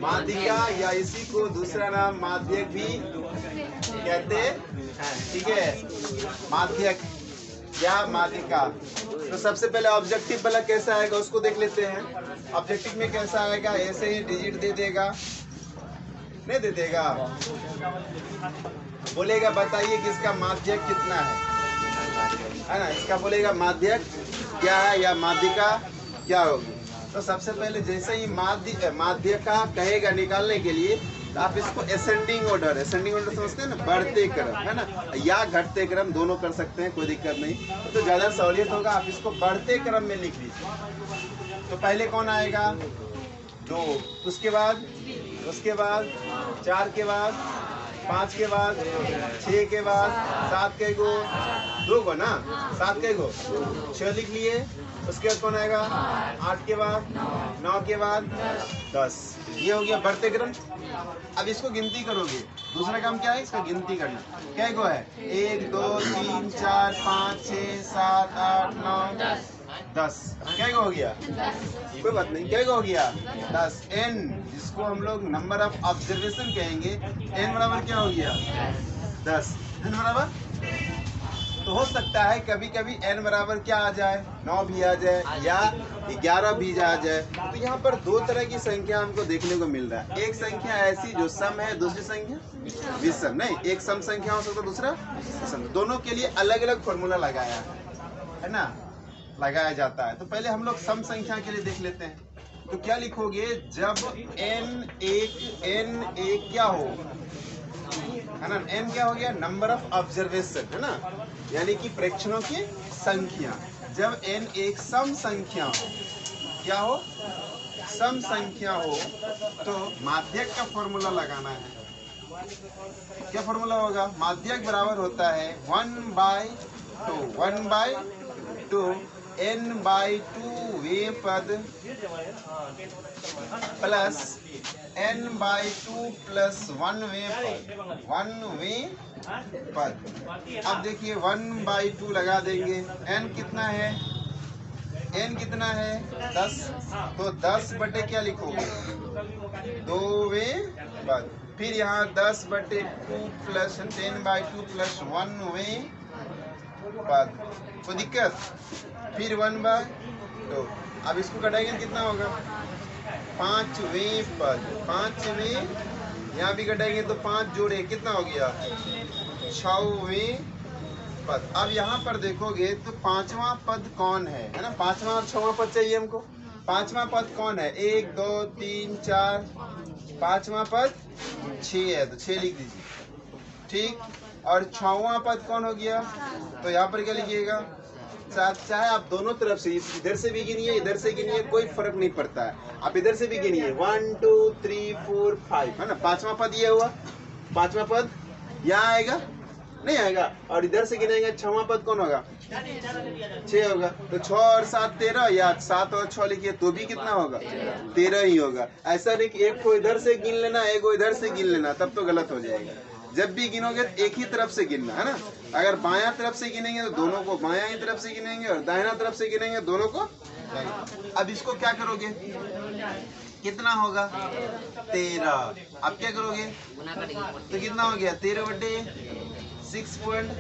माध्यिका या इसी को दूसरा नाम माध्यक भी कहते हैं। ठीक है, माध्यक या माध्यिका। तो सबसे पहले ऑब्जेक्टिव वाला कैसा आएगा उसको देख लेते हैं। ऑब्जेक्टिव में कैसा आएगा, ऐसे ही डिजिट दे देगा, नहीं दे देगा, बोलेगा बताइए कि इसका माध्यक कितना है ना, इसका बोलेगा माध्यक क्या है या माध्यिका क्या होगी। तो सबसे पहले जैसे ही माध्यिका कहेगा निकालने के लिए, तो आप इसको असेंडिंग ऑर्डर समझते हैं ना, बढ़ते क्रम है ना, या घटते क्रम दोनों कर सकते हैं, कोई दिक्कत नहीं। तो ज़्यादा सहूलियत होगा, आप इसको बढ़ते क्रम में लिख लीजिए। तो पहले कौन आएगा, 2, उसके बाद 4 के बाद 5 के बाद 6 के बाद 7 के गो 2 गो ना, 7 के गो 6 लिख लिए। उसके बाद कौन आएगा, 8 के बाद 9 के बाद 10। ये हो गया बढ़ते क्रम। अब इसको गिनती करोगे, दूसरा काम क्या है, इसका गिनती करना। क्या गो है, 1 2 3 4 5 6 7 8 9 10। क्या हो गया, कोई बात नहीं, क्या हो गया 10। n जिसको हम लोग नंबर ऑफ ऑब्जर्वेशन कहेंगे, n बराबर क्या हो गया 10। n बराबर, तो हो सकता है कभी कभी n बराबर क्या आ जाए, 9 भी आ जाए या 11 भी आ जाए। तो यहाँ पर 2 तरह की संख्या हमको देखने को मिल रहा है। एक संख्या ऐसी जो सम है, दूसरी संख्या विषम। नहीं, एक सम संख्या हो सकता है, दूसरा विषम। दोनों के लिए अलग अलग फॉर्मूला लगाया है ना, लगाया जाता है। तो पहले हम लोग सम संख्या के लिए देख लेते हैं। तो क्या लिखोगे, जब n एक क्या हो, है ना, n क्या हो गया, नंबर ऑफ ऑब्जर्वेशन है ना, यानी कि प्रेक्षणों की संख्या। जब n एक सम संख्या हो, क्या हो, सम संख्या हो, तो माध्यक का फॉर्मूला लगाना है। क्या फॉर्मूला होगा, माध्यक बराबर होता है 1/2 n/2 वे पद प्लस n/2 प्लस 1 वे पद। अब देखिए 1/2 लगा देंगे, n कितना है, n कितना है 10, तो 10 बटे क्या लिखोगे, 2 वे पद। फिर यहाँ 10/2 प्लस 10/2 प्लस 1 वे पद, कोई दिक्कत। फिर 1/2, अब इसको कटाएंगे कितना होगा, 5वें पद, 5वें, यहाँ भी कटाएंगे तो 5 जोड़े कितना हो गया, 6वें पद। अब यहाँ पर देखोगे तो 5वां पद कौन है ना, 5वां और 6वां पद चाहिए हमको। 5वां पद कौन है, 1 2 3 4, 5वां पद 6 है, तो 6 लिख दीजिए। ठीक, और 6वां पद कौन हो गया, तो यहाँ पर क्या लिखिएगा, चाहे आप दोनों तरफ से, इधर से भी गिनिए इधर से गिनिए, कोई फर्क नहीं पड़ता है। आप इधर से भी गिनिए 1 2 3 4 5 है ना, 5वां पद ये हुआ, 5वां पद यहाँ आएगा, नहीं आएगा। और इधर से गिनेंगे 6वां पद कौन होगा, 6 होगा। तो 6 और 7 13, या 7 और 6 लिखिए तो भी कितना होगा, 13 ही होगा। ऐसा नहीं कि एक को इधर से गिन लेना, एक को इधर से गिन लेना, तब तो गलत हो जाएगा। जब भी गिनोगे तो एक ही तरफ से गिनना है ना। अगर बायां तरफ से गिनेंगे तो दोनों को बायां ही तरफ से गिनेंगे, और दाहिना तरफ से गिनेंगे दोनों को। अब इसको क्या करोगे, कितना होगा 13। अब क्या करोगे, तो कितना हो गया 13/6.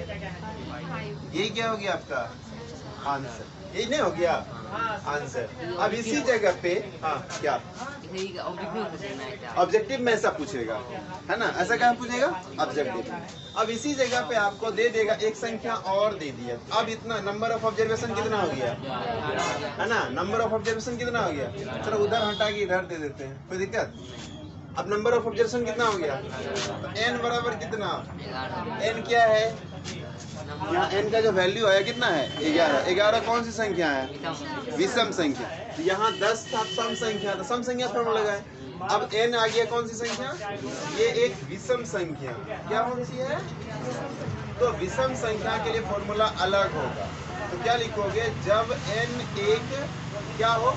यही क्या हो गया आपका आंसर, यही नहीं हो गया आंसर। अब इसी जगह पे हाँ क्या ऑब्जेक्टिव में ऐसा पूछेगा है ना, ऐसा क्या पूछेगा ऑब्जेक्टिव। अब इसी जगह पे आपको दे देगा एक संख्या और दे दिया। अब इतना नंबर ऑफ ऑब्जर्वेशन कितना हो गया है ना, नंबर ऑफ ऑब्जर्वेशन कितना हो गया, चलो उधर हटा के इधर दे देते हैं, कोई दिक्कत। अब नंबर ऑफ ऑब्जर्वेशन कितना हो गया, तो n बराबर कितना, n क्या है, यहाँ n का जो वैल्यू है कितना है 11। 11 कौन सी संख्या है, विषम संख्या। तो यहाँ 10 सम संख्या, तो सम संख्या फॉर्मूला लगाए। अब n आ गया कौन सी संख्या, ये एक विषम संख्या, क्या कौन सी है, तो विषम संख्या के लिए फॉर्मूला अलग होगा। तो क्या लिखोगे, जब n एक क्या हो,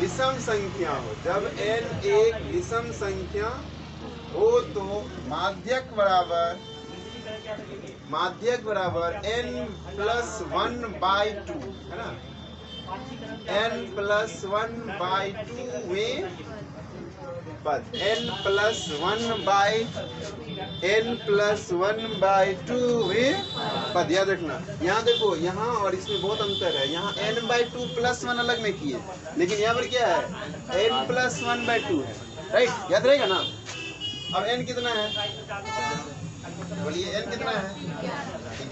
विषम संख्या हो, जब n एक विषम संख्या हो तो माध्यक बराबर n+1/2 है ना, n+1/2 में पद, n+1/2वें पद। याद रखना, यहाँ देखो, यहाँ और इसमें बहुत अंतर है। यहाँ n/2 +1 अलग में किए, लेकिन यहाँ पर क्या है, n+1/2 है, राइट? याद रहेगा ना? अब n कितना है, बोलिए n कितना है?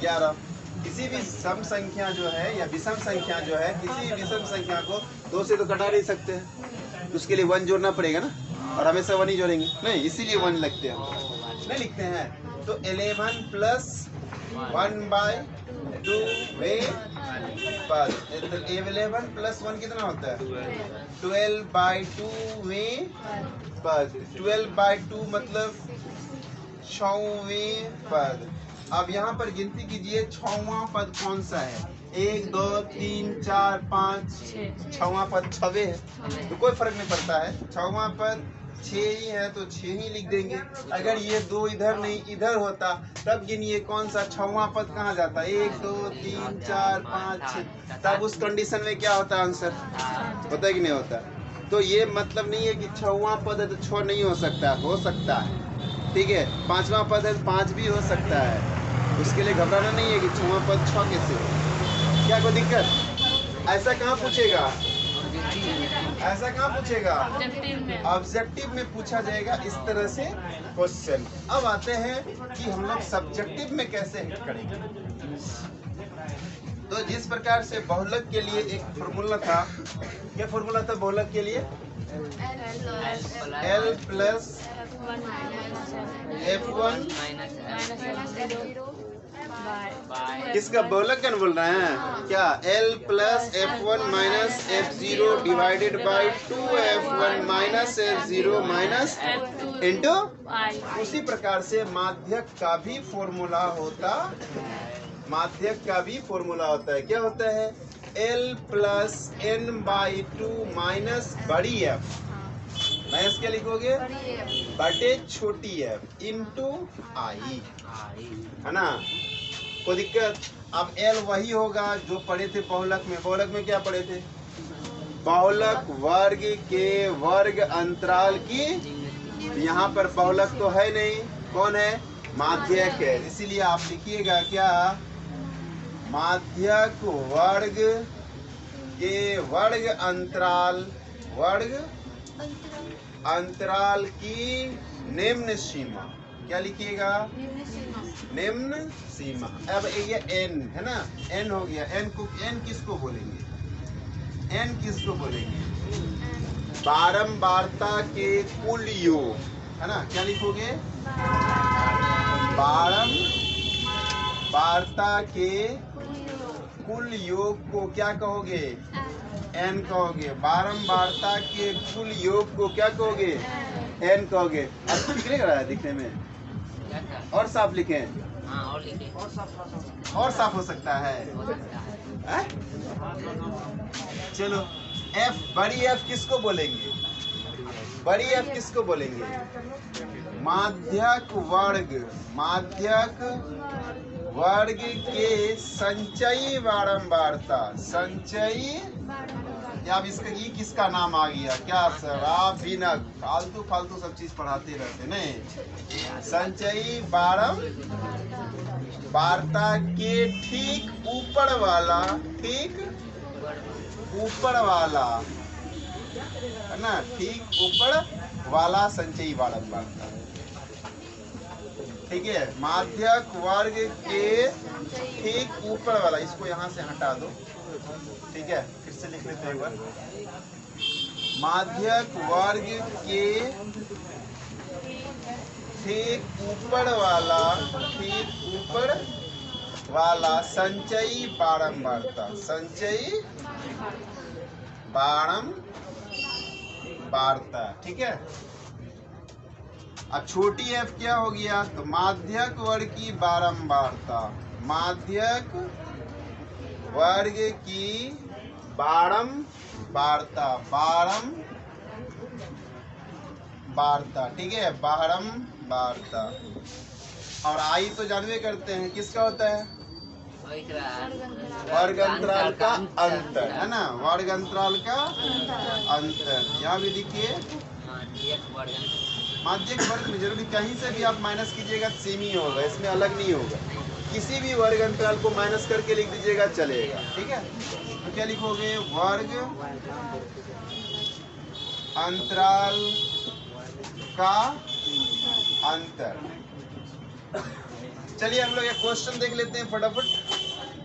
11। किसी भी सम संख्या जो है या विषम संख्या जो है, किसी भी विषम संख्या को 2 से तो घटा नहीं सकते हैं, उसके लिए 1 जोड़ना पड़ेगा ना, और हमेशा 1 ही जोड़ेंगे नहीं, इसीलिए 1 लिखते हैं, नहीं लिखते हैं। तो 11 + 1/2वें पद, 11 + 1 कितना होता है, 12/2वें पद। 12/2 मतलब 6वें पद। अब यहाँ पर गिनती कीजिए, 6वां पद कौन सा है? 1 2 3 4 5 6वां पद 6वें है, तो कोई फर्क नहीं पड़ता है। 6वां पद 6 ही है तो 6 ही लिख देंगे। अगर ये 2 इधर नहीं इधर होता, तब गिनिए कौन सा 6वां पद कहाँ जाता? 1 2 3 4 5 6, तब उस कंडीशन में क्या होता? आंसर होता है कि नहीं होता? तो ये मतलब नहीं है कि 6वां पद है तो 6 नहीं हो सकता है, ठीक है? 5वां पद है तो 5 भी हो सकता है, उसके लिए घबराना नहीं है कि 6वां पद 6 कैसे हो। क्या कोई दिक्कत? ऐसा कहाँ पूछेगा, ऑब्जेक्टिव में पूछा जाएगा इस तरह से क्वेश्चन। अब आते हैं कि हम लोग सब्जेक्टिव में कैसे हिट करेंगे। तो जिस प्रकार से बहुलक के लिए एक फॉर्मूला था, क्या फॉर्मूला था बहुलक के लिए? L + F1 किसका बहुलक कौन बोल रहे हैं क्या? L + F1 - F0 / 2F1 - F0 - into। उसी प्रकार से माध्यक का भी फॉर्मूला होता है। क्या होता है? L + n/2 - बड़ी F, माइनस क्या लिखोगे? बटे छोटी f इंटू आई, है ना? कोई दिक्कत? अब L वही होगा जो पढ़े थे बहुलक में। बहुलक में क्या पढ़े थे? बहुलक वर्ग के वर्ग अंतराल की। यहाँ पर बहुलक तो है नहीं, कौन है? माध्यक है, इसीलिए आप लिखिएगा क्या? माध्यक वर्ग के वर्ग अंतराल की निम्न सीमा। क्या लिखिएगा? निम्न सीमा। अब ये n है ना, n हो गया। n किसको बोलेंगे? बारंबारता के कुल योग, है ना? क्या लिखोगे? बारंबारता के कुल योग को क्या कहोगे? n कहोगे। बारंबारता के कुल योग को क्या कहोगे? n कहोगे। अब ठीक लग रहा है दिखने में? और साफ लिखें? और साफ हो सकता है? चलो, f बड़ी f किसको बोलेंगे? माध्यक वर्ग के संचयी बारंबारता। अब इसका ये किसका नाम आ गया? क्या सर आप भी ना फालतू सब चीज पढ़ाते रहते नहीं। संचयी बारंबारता के ठीक ऊपर वाला, है ना? ठीक ऊपर वाला संचयी बारंबारता, ठीक है? माध्यक वर्ग के ठीक ऊपर वाला, इसको यहाँ से हटा दो, ठीक है? फिर से लिख लेते हैं एक बार। माध्यक वर्ग के ठीक ऊपर वाला संचयी बारंबारता, ठीक है? अब छोटी f क्या हो गया? तो माध्यक वर्ग की बारंबारता, ठीक है? बारंबारता। और आई तो जानवे करते हैं किसका होता है? वर्ग अंतराल का अंतर, है ना? वर्ग अंतराल का अंतर। यहाँ भी देखिए माध्यक वर्ग में जरूरी कहीं से भी आप माइनस कीजिएगा सेम ही होगा, इसमें अलग नहीं होगा। किसी भी वर्ग अंतराल को माइनस करके लिख दीजिएगा चलेगा, ठीक है। तो क्या लिखोगे, वर्ग अंतराल का अंतर। चलिए हम लोग एक क्वेश्चन देख लेते हैं फटाफट।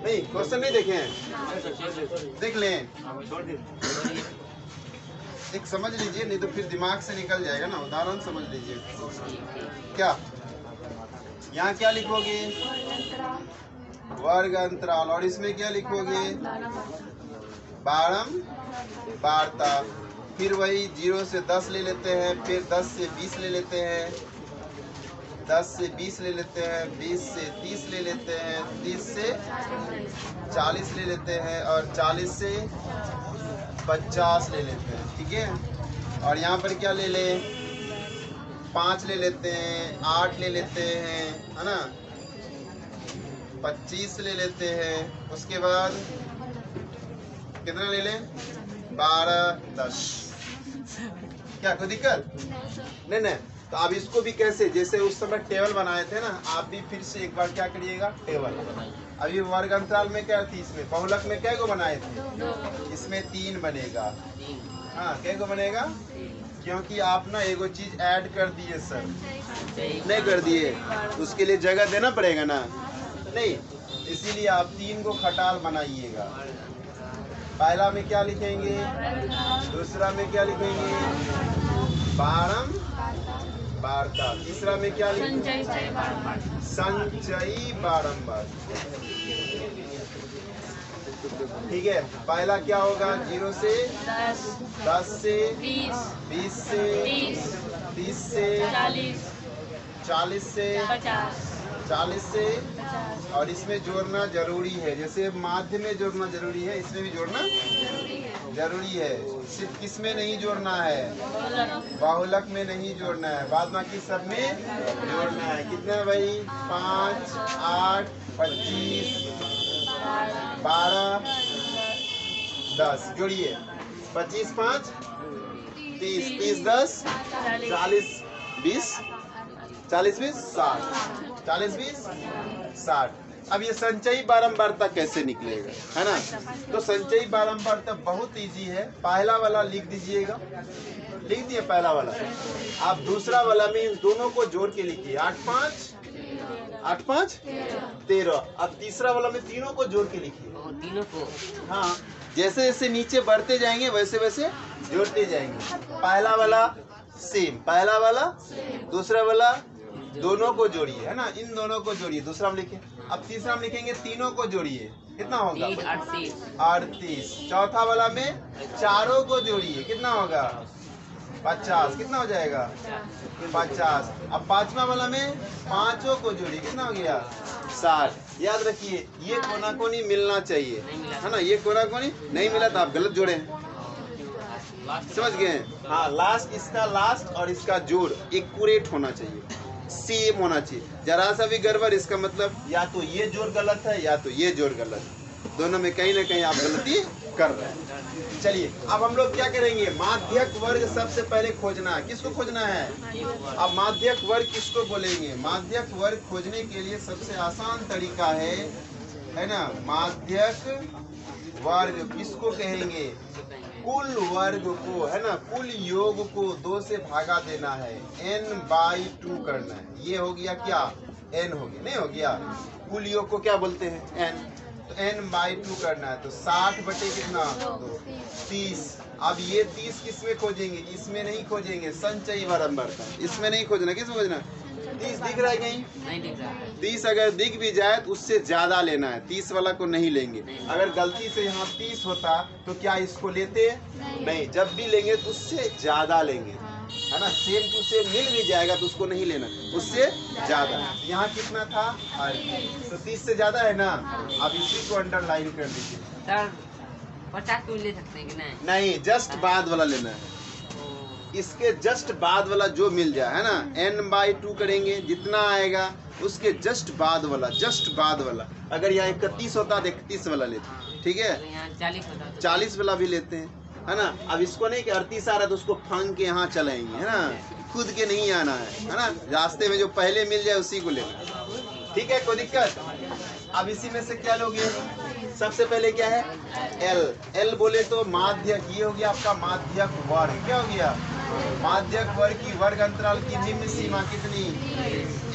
नहीं क्वेश्चन नहीं देखे हैं, देख लें, एक समझ लीजिए, नहीं तो फिर दिमाग से निकल जाएगा ना। उदाहरण समझ लीजिए। क्या यहाँ क्या लिखोगे, वर्ग अंतराल, और इसमें क्या लिखोगे, बारंबारता। फिर वही 0 से 10 ले लेते हैं, फिर 10 से 20 ले लेते हैं, 10 से 20 ले लेते हैं, 20 से 30 ले लेते हैं, 30 से 40 ले लेते हैं, और 40 से 50 ले लेते हैं, ठीक है। और यहाँ पर क्या ले लें, 5 ले लेते हैं, 8 ले लेते हैं, है ना, 25 ले लेते हैं। उसके बाद कितना ले लें, 12, 10। क्या कोई दिक्कत नहीं। तो अब इसको भी कैसे, जैसे उस समय टेबल बनाए थे ना, आप भी फिर से एक बार क्या करिएगा, टेबल। अभी वर्ग अंतराल में क्या थी, इसमें बहुलक में क्या को बनाए थे, इसमें 3 बनेगा। हाँ क्या को बनेगा, क्योंकि आप ना एगो चीज ऐड कर दिए सर, नहीं कर दिए, उसके लिए जगह देना पड़ेगा ना, नहीं, इसीलिए आप 3 को खटाल बनाइएगा। पहला में क्या लिखेंगे, दूसरा में क्या लिखेंगे, बारंबारता, तीसरा में क्या लिखेंगे, संचयी बारंबार, ठीक है। पहला क्या होगा, 0 से 10 से 20 से 30 से 40 से 40 से, और इसमें जोड़ना जरूरी है, जैसे माध्य में जोड़ना जरूरी है, इसमें भी जोड़ना जरूरी है। सिर्फ किस में नहीं जोड़ना है, बहुलक में नहीं जोड़ना है, बाद बाकी सब में जोड़ना है। कितना भाई, 5, 8, 25, 12, 10, जोड़िए, 25, 5, 30, 30, 10, 40, 20, 40, 20, 60, 40, 20, 60। अब ये संचयी बारंबारता कैसे निकलेगा, है ना। तो संचयी बारंबारता बहुत इजी है। पहला वाला लिख दीजिएगा, लिख दिए पहला वाला। आप दूसरा वाला में इन दोनों को जोड़ के लिखिए, 8, 5, 13। अब तीसरा वाला में तीनों को जोड़ के लिखिए, तीनों को, हाँ, जैसे जैसे नीचे बढ़ते जाएंगे वैसे वैसे जोड़ते जाएंगे। पहला वाला सेम, पहला वाला, दूसरा वाला, दोनों को जोड़िए, है ना, इन दोनों को जोड़िए, दूसरा में लिखे। अब तीसरा में लिखेंगे, तीनों को जोड़िए, कितना होगा, 38। चौथा वाला में चारों को जोड़िए, कितना होगा, 50, कितना हो जाएगा, 50। अब पांचवा वाला में पांचों को जोड़िए, कितना हो गया, 60। याद रखिए, ये कोना कोनी मिलना चाहिए, है ना, ये कोना कोनी नहीं मिला तो आप गलत जोड़े, समझ गए। हाँ, लास्ट, इसका लास्ट और इसका जोड़ एक्यूरेट होना चाहिए, सेम होना चाहिए। जरा सा भी गड़बड़, इसका मतलब या तो ये जोड़ गलत है या तो ये जोड़ गलत है, दोनों में कहीं ना कहीं आप गलती कर रहे हैं। चलिए अब हम लोग क्या करेंगे, माध्यक वर्ग सबसे पहले खोजना है। किसको खोजना है, अब माध्यक वर्ग किसको बोलेंगे, माध्यक वर्ग खोजने के लिए सबसे आसान तरीका है ना, माध्यक वर्ग किसको कहेंगे, कुल वर्ग को, है ना, कुल योग को 2 से भागा देना है, n/2 करना है। ये हो गया क्या, n हो गया, नहीं हो गया, कुल योग को क्या बोलते हैं, n, तो n/2 करना है। तो 60 बटे कितना, 30। अब ये 30 किस में खोजेंगे, इसमें नहीं खोजेंगे, संचयी बारंबारता, इसमें नहीं खोजना, किस में खोजना, 30 दिख रहा है कहीं, नहीं दिख रहा है। 30 अगर दिख भी जाए तो उससे ज्यादा लेना है, 30 वाला को नहीं लेंगे। अगर गलती से यहाँ 30 होता तो क्या इसको लेते, नहीं, जब भी लेंगे तो उससे ज्यादा लेंगे, है ना, सेम टू सेम मिल भी जाएगा तो उसको नहीं लेना, उससे ज्यादा। यहाँ कितना था, तो 30 से ज्यादा है ना, अब इसी को अंडरलाइन कर लीजिए। 50 को ले सकते हैं कि नहीं, जस्ट बाद वाला लेना है, इसके जस्ट बाद वाला जो मिल जाए, है ना, n/2 करेंगे, जितना आएगा उसके जस्ट बाद वाला, जस्ट बाद वाला। अगर यहाँ 31 होता तो 31 वाला लेते, ठीक है, 40 होता, 40 वाला भी लेते हैं, है ना। अब इसको नहीं कि 38 आ रहा तो उसको फांग के यहाँ चलाएंगे, है ना, खुद के नहीं आना है ना। रास्ते में जो पहले मिल जाए उसी को लेना, ठीक है, कोई दिक्कत। अब इसी में से क्या लोगे, सबसे पहले क्या है एल। एल बोले तो माध्यक, ये हो गया आपका माध्यक वर्ग। क्या हो गया, माध्यक वर्ग की वर्ग अंतराल की निम्न सीमा कितनी,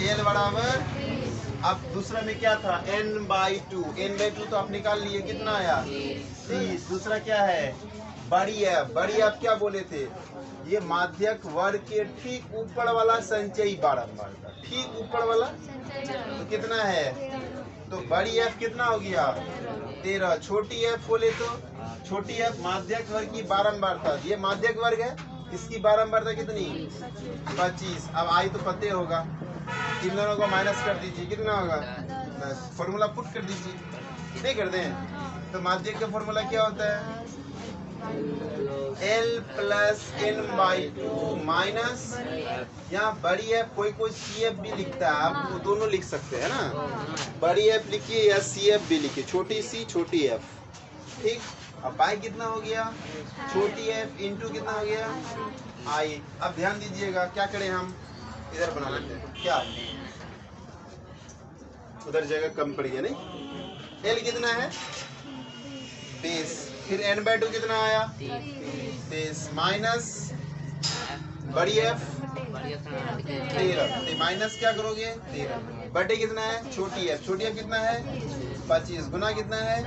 एल बराबर। अब दूसरा में क्या था, n/2। n/2 तो आप निकाल लिए, कितना आया 30। दूसरा क्या है, बड़ी एफ। बड़ी एफ क्या बोले थे, ये माध्यक वर्ग के ठीक ऊपर वाला संचयी बारंबार था, ठीक ऊपर वाला, तो कितना है, तो बड़ी एफ कितना हो गया 13। छोटी एफ बोले तो छोटी एफ माध्यक वर्ग की बारंबार था, ये माध्यक वर्ग है, इसकी बारंबारता कितनी 25। अब आई तो पते होगा, इन दोनों को माइनस कर दीजिए, कितना होगा, बस फॉर्मूला पुट कर दीजिए, नहीं करते हैं तो माध्यक का फॉर्मूला क्या होता है, L प्लस n/2 माइनस, यहाँ बड़ी एफ कोई कोई CF भी लिखता है, आप वो दोनों लिख सकते हैं ना, बड़ी एफ लिखिए या CF भी लिखिए, छोटी सी छोटी एफ, ठीक। अब पाई कितना हो गया, छोटी एफ इंटू कितना हो गया आई। अब ध्यान दीजिएगा, क्या करें हम, इधर बना लेते हैं, क्या उधर जगह कम पड़ गया, नहीं। एल कितना है 20, फिर n/2 कितना आया 20 माइनस बड़ी एफ 13, माइनस क्या करोगे 13, बटे कितना है छोटी एफ कितना है 25, गुना कितना है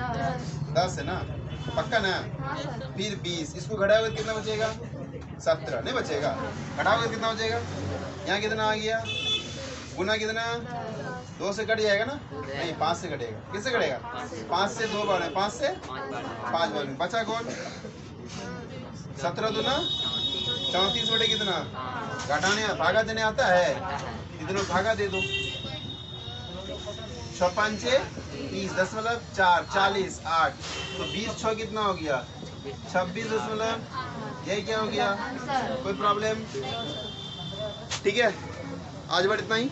10 है ना, पक्का ना। फिर 20, इसको घटाओगे कितना बचेगा 17, नहीं बचेगा, घटाओगे कितना बचेगा, यहाँ कितना आ गया, गुना कितना 2 से कट जाएगा ना, नहीं 5 से कटेगा, किससे कटेगा 5 से 2 बार है, 5 से 5 बार, बचा कौन 17 दूना 34 बटे कितना, घटाने भागा देने आता है, इधर भागा दे दो, 6 5 30, 10 मतलब 4 40 8, तो 20 6 कितना हो गया 26, मतलब यही क्या हो गया, कोई प्रॉब्लम, ठीक है। आज बार इतना ही।